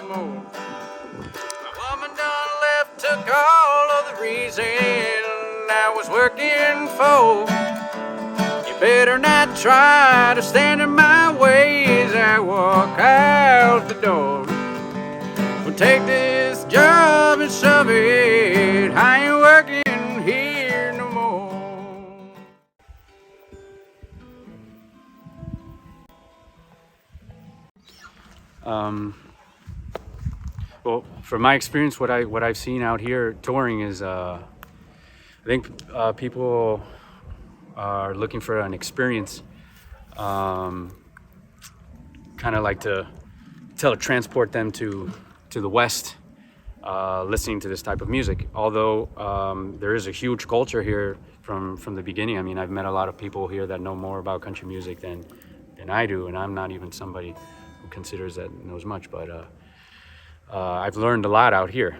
no more. My woman done left, took all of the reason I was working for. You better not try to stand in my way as I walk out the door. Well, take this job and shove it, I ain't working here no more. Well, from my experience, what I've seen out here touring is, I think people are looking for an experience, kind of like to transport them to the West, listening to this type of music. Although there is a huge culture here from the beginning. I mean, I've met a lot of people here that know more about country music than I do, and I'm not even somebody who considers that knows much, but I've learned a lot out here.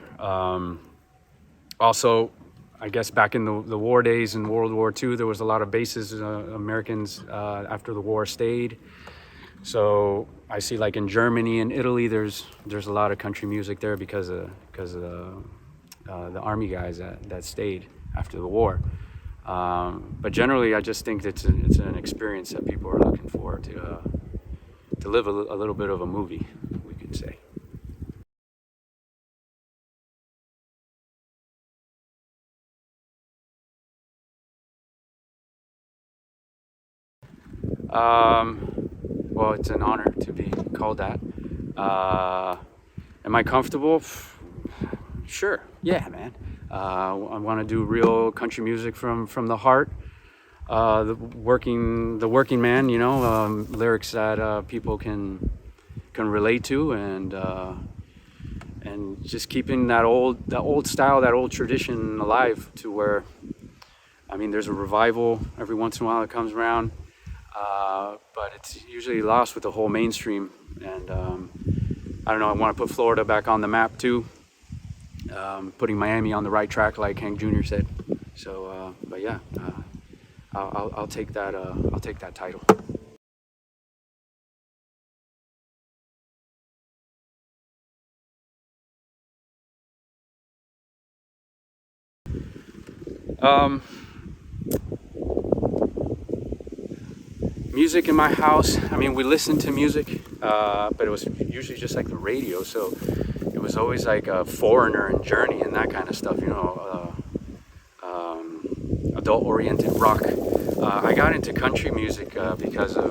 Also, I guess back in the war days in World War II, there was a lot of bases Americans after the war stayed. So I see, like in Germany and Italy, there's a lot of country music there because of the army guys that stayed after the war. But generally, I just think it's an experience that people are looking for to live a little bit of a movie, we could say. Well, it's an honor to be called that. Am I comfortable? Sure. Yeah, man. I want to do real country music from the heart. The working man, you know, lyrics that people can relate to, and just keeping that old style, that old tradition alive, to where, I mean, there's a revival every once in a while that comes around. But it's usually lost with the whole mainstream, and I don't know, I want to put Florida back on the map too, putting Miami on the right track, like Hank Jr. said. So, but yeah, I'll take that. I'll take that title. Music in my house, I mean, we listened to music, but it was usually just like the radio, so it was always like a Foreigner and Journey and that kind of stuff, you know, adult-oriented rock. I got into country music because of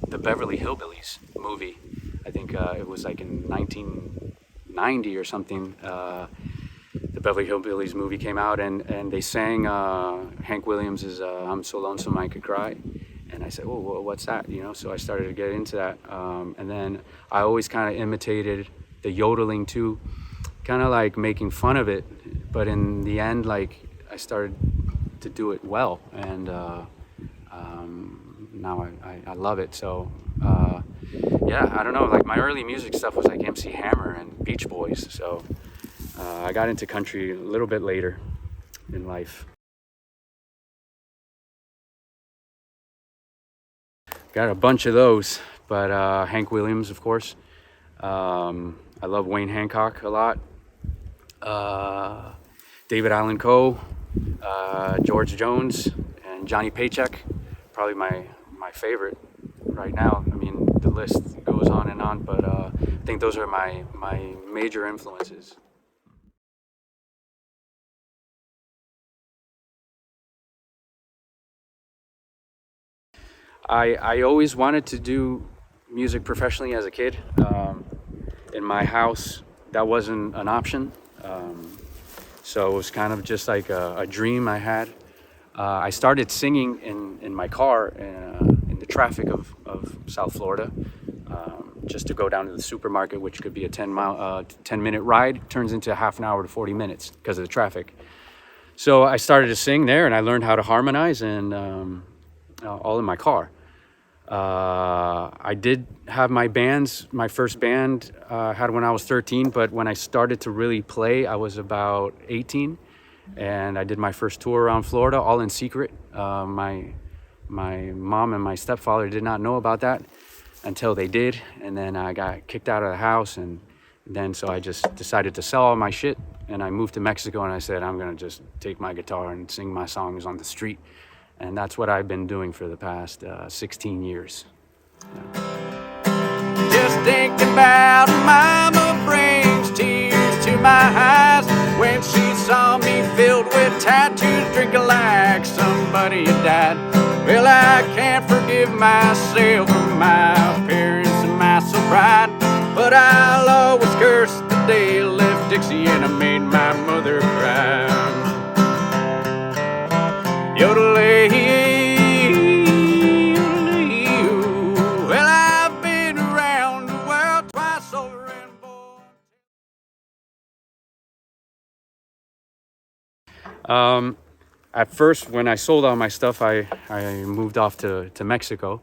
the Beverly Hillbillies movie. I think it was like in 1990 or something. The Beverly Hillbillies movie came out, and they sang Hank Williams' I'm So Lonesome I Could Cry. And I said, oh, well, what's that? You know, so I started to get into that. And then I always kind of imitated the yodeling too, kind of like making fun of it. But in the end, like, I started to do it well. And now I love it. So, yeah, I don't know. Like, my early music stuff was like MC Hammer and Beach Boys. So I got into country a little bit later in life. Got a bunch of those, but Hank Williams, of course. I love Wayne Hancock a lot. David Allan Coe, George Jones, and Johnny Paycheck, probably my favorite right now. I mean, the list goes on and on, but I think those are my major influences. I always wanted to do music professionally as a kid. In my house, that wasn't an option. So it was kind of just like a dream I had. I started singing in my car in the traffic of South Florida, just to go down to the supermarket, which could be a 10-minute ride, turns into a half an hour to 40 minutes because of the traffic. So I started to sing there, and I learned how to harmonize, and all in my car. I did have my bands. My first band I had when I was 13, but when I started to really play, I was about 18, and I did my first tour around Florida, all in secret. My mom and my stepfather did not know about that until they did, and then I got kicked out of the house, and Then so I just decided to sell all my shit, and I moved to Mexico, and I said I'm gonna just take my guitar and sing my songs on the street, and that's what I've been doing for the past 16 years. Just thinking about mama brings tears to my eyes when she saw me filled with tattoos, drinking like somebody had died. Well, I can't forgive myself for my appearance and my sobriety, but I'll always curse the day I left Dixie and I made my mother cry. Yodelay, well, I've been around the world twice over and born. At first, when I sold all my stuff, I moved off to Mexico,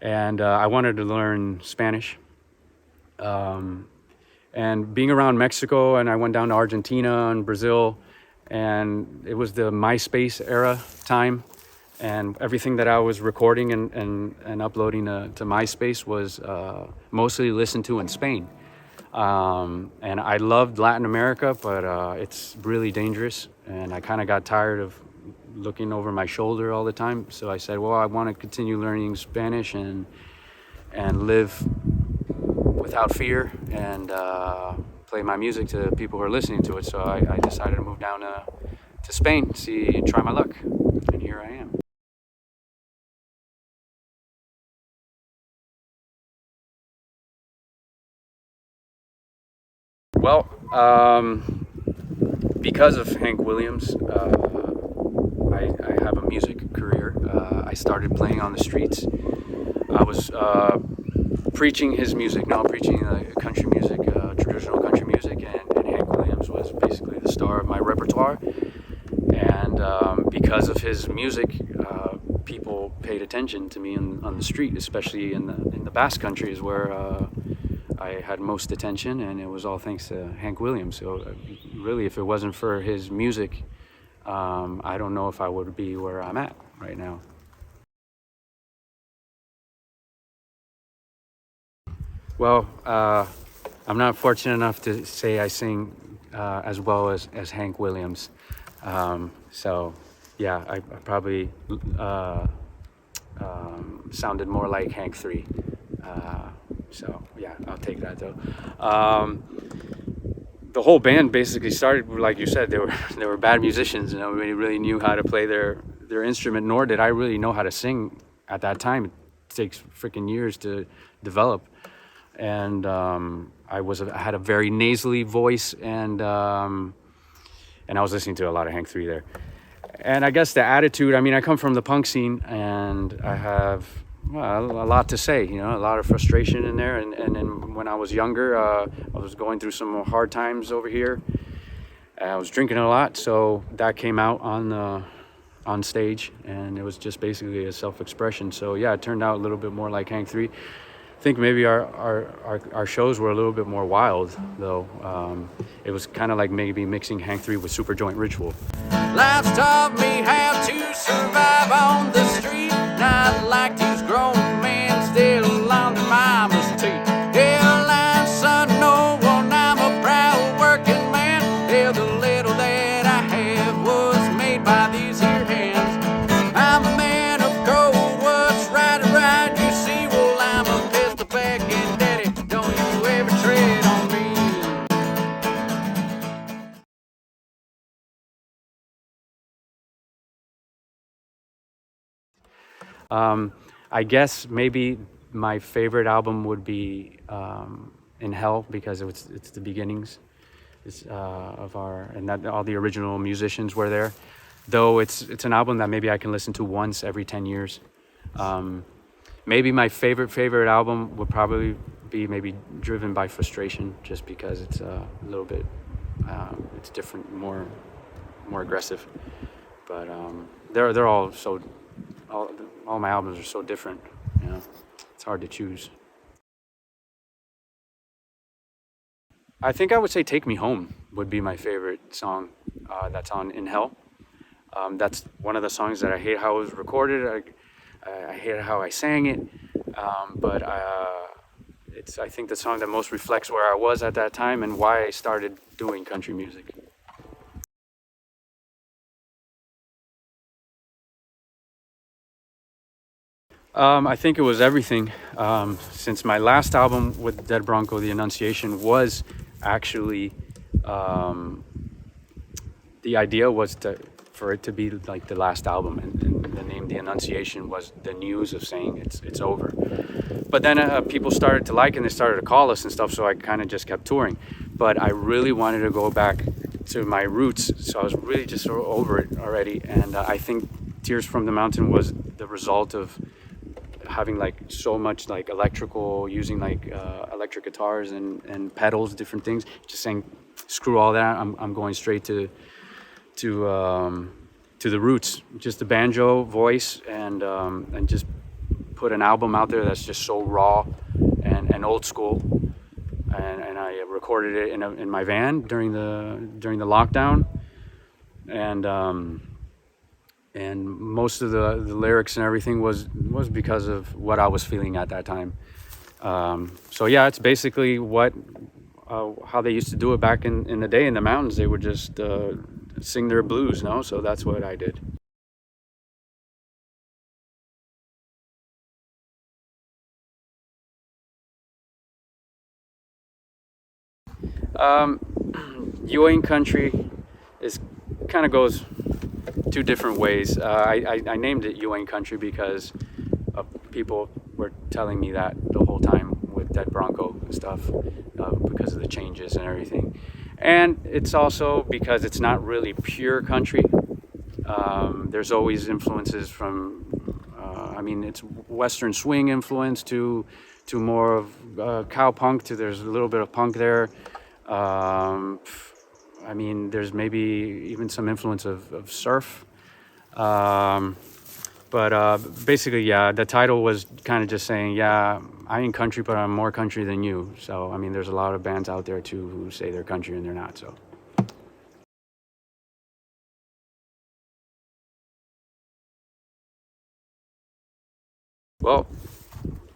and I wanted to learn Spanish. And being around Mexico, and I went down to Argentina and Brazil, and it was the MySpace era time, and everything that I was recording and uploading to MySpace was mostly listened to in Spain. And I loved Latin America, but it's really dangerous, and I kind of got tired of looking over my shoulder all the time. So I said, well, I want to continue learning Spanish and live without fear and play my music to people who are listening to it. So I decided to move down to Spain, try my luck, and here I am. Well, because of Hank Williams, I have a music career. I started playing on the streets. I was preaching his music, preaching country music, traditional country music, and Hank Williams was basically the star of my repertoire. And because of his music, people paid attention to me on the street, especially in the Basque country is where I had most attention, and it was all thanks to Hank Williams. So really, if it wasn't for his music, I don't know if I would be where I'm at right now. Well, I'm not fortunate enough to say I sing as well as Hank Williams. So yeah, I probably sounded more like Hank 3. So yeah, I'll take that though. The whole band basically started, like you said, they were bad musicians, and nobody really knew how to play their instrument, nor did I really know how to sing at that time. It takes freaking years to develop. And I had a very nasally voice, and I was listening to a lot of Hank 3 there. And I guess the attitude, I come from the punk scene, and I have a lot to say, a lot of frustration in there. And then when I was younger, I was going through some hard times over here. I was drinking a lot, so that came out on stage, and it was just basically a self-expression. So yeah, it turned out a little bit more like Hank 3. I think maybe our shows were a little bit more wild, though. It was kind of like maybe mixing Hank 3 with Superjoint Ritual. Life's taught me how to survive on the street, not like these grown men still on their mama's teeth. Hell, I'm son, no one, I'm a proud working man. Hell, the little that I have was made by these here hands. I'm a man of gold, what's right, you see, well, I'm a pistol packing daddy, don't you ever tread on me. I guess maybe my favorite album would be In Hell, because it's the beginnings of and that all the original musicians were there. Though it's an album that maybe I can listen to once every 10 years. Maybe my favorite album would probably be maybe Driven by Frustration, just because it's a little bit it's different, more aggressive. But they're all so. All my albums are so different, it's hard to choose. I think I would say Take Me Home would be my favorite song that's on In Hell. That's one of the songs that I hate how it was recorded. I hate how I sang it, but it's I think the song that most reflects where I was at that time and why I started doing country music. I think it was everything. Since my last album with Dead Bronco, The Annunciation, was actually the idea was for it to be like the last album, and the name The Annunciation was the news of saying it's over. But then people started to like it, and they started to call us and stuff, so I kind of just kept touring. But I really wanted to go back to my roots, so I was really just sort of over it already. And I think Tears from the Mountain was the result of having like so much like using like electric guitars and pedals, different things, just saying screw all that, I'm going straight to the roots, just the banjo voice, and just put an album out there that's just so raw and old school. And I recorded it in my van during the lockdown, and most of the lyrics and everything was because of what I was feeling at that time. So yeah, it's basically how they used to do it back in the day in the mountains. They would just sing their blues, no? So that's what I did. Ewing country kind of goes two different ways. I named it Ewing country because people were telling me that the whole time with Dead Bronco and stuff, because of the changes and everything. And it's also because it's not really pure country. There's always influences from, it's Western swing influence to more of cow punk, to there's a little bit of punk there. There's maybe even some influence of surf. But basically, yeah, the title was kind of just saying, yeah, I ain't country, but I'm more country than you. So, there's a lot of bands out there too who say they're country and they're not, so. Well,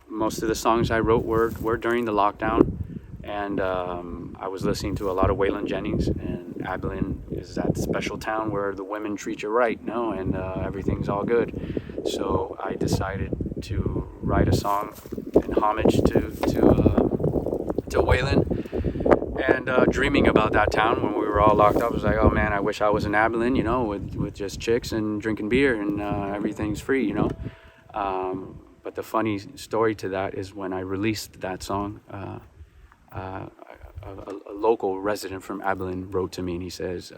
most of the songs I wrote were during the lockdown, and I was listening to a lot of Waylon Jennings, and Abilene is that special town where the women treat you right, no, and everything's all good. So I decided to write a song in homage to Waylon, and dreaming about that town when we were all locked up. I was like, oh man, I wish I was in Abilene, with just chicks and drinking beer and everything's free, But the funny story to that is when I released that song, a local resident from Abilene wrote to me and he says,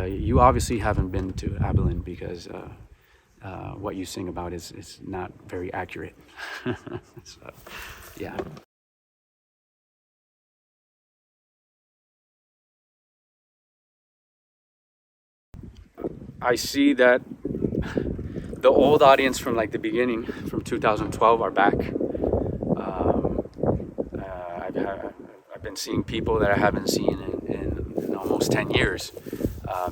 you obviously haven't been to Abilene because what you sing about is not very accurate. So, yeah. I see that the old audience from like the beginning, from 2012, are back. I've been seeing people that I haven't seen in almost 10 years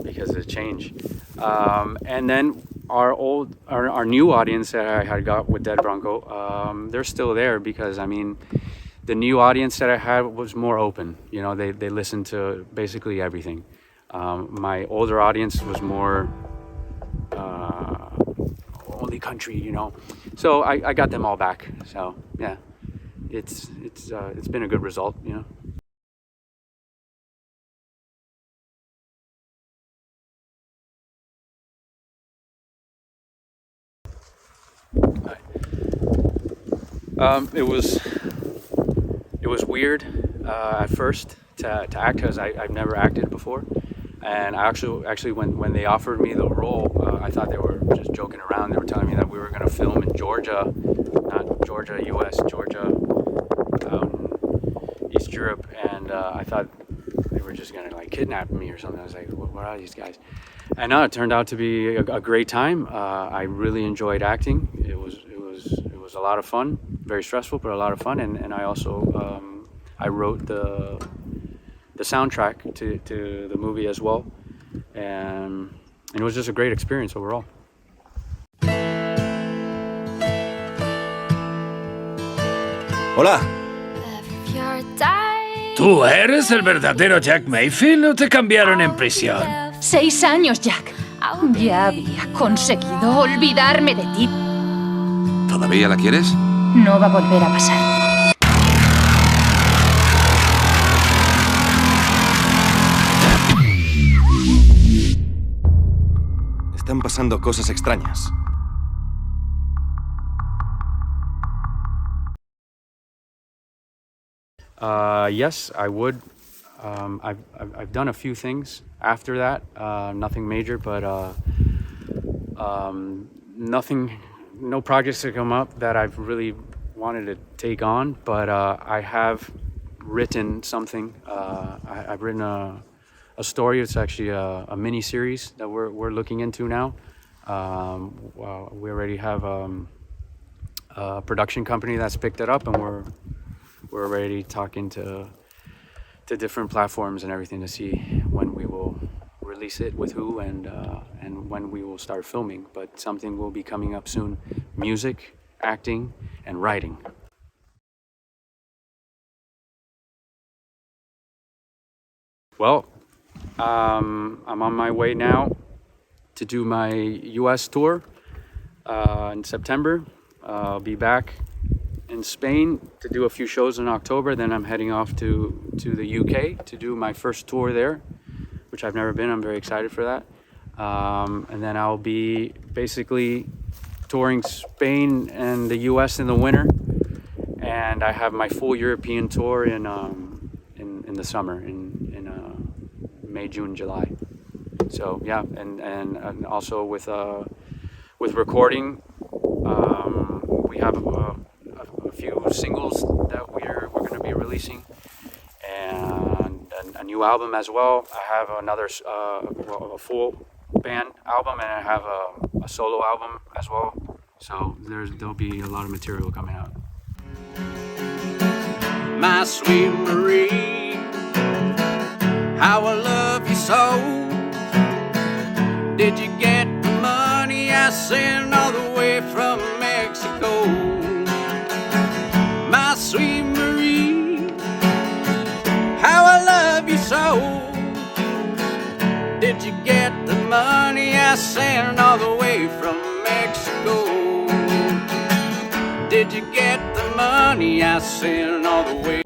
because of the change. And then our new audience that I had got with Dead Bronco, they're still there because the new audience that I had was more open. They listened to basically everything. My older audience was more only country, So I got them all back. So yeah, it's been a good result, It was weird at first to act because I've never acted before, and I actually when they offered me the role, I thought they were just joking around. They were telling me that we were going to film in Georgia, not Georgia, U.S., Georgia, East Europe, and I thought they were just going to like kidnap me or something. I was like, what are these guys? And no, it turned out to be a great time. I really enjoyed acting. It was a lot of fun, very stressful, but a lot of fun. And I also I wrote the soundtrack to the movie as well, and it was just a great experience overall. Hola. ¿Tú eres el verdadero Jack Mayfield o te cambiaron en prisión? 6 años, Jack. Ya había conseguido olvidarme de ti. ¿Todavía la quieres? No va a volver a pasar. Están pasando cosas extrañas. Yes, I would. I've done a few things after that. Nothing major, but nothing. No projects have come up that I've really wanted to take on. But I have written something. I've written a story. It's actually a mini series that we're looking into now. We already have a production company that's picked it up, and we're already talking to different platforms and everything to see when we will release it, with who, and when we will start filming. But something will be coming up soon: music, acting, and writing. Well, I'm on my way now to do my US tour in September. I'll be back in Spain to do a few shows in October. Then I'm heading off to the UK to do my first tour there, which I've never been. I'm very excited for that. And then I'll be basically touring Spain and the US in the winter. And I have my full European tour in the summer, in May, June, July. So yeah, and also with recording, we have a few singles that we're going to be releasing, and a new album as well. I have another a full band album, and I have a solo album as well. So there'll be a lot of material coming out. My sweet Marie, how I love you so. Did you get the money I sent all the way from Mexico? My sweet Marie, how I love you so. Did you get the money I sent all the way from Mexico? Did you get the money I sent all the way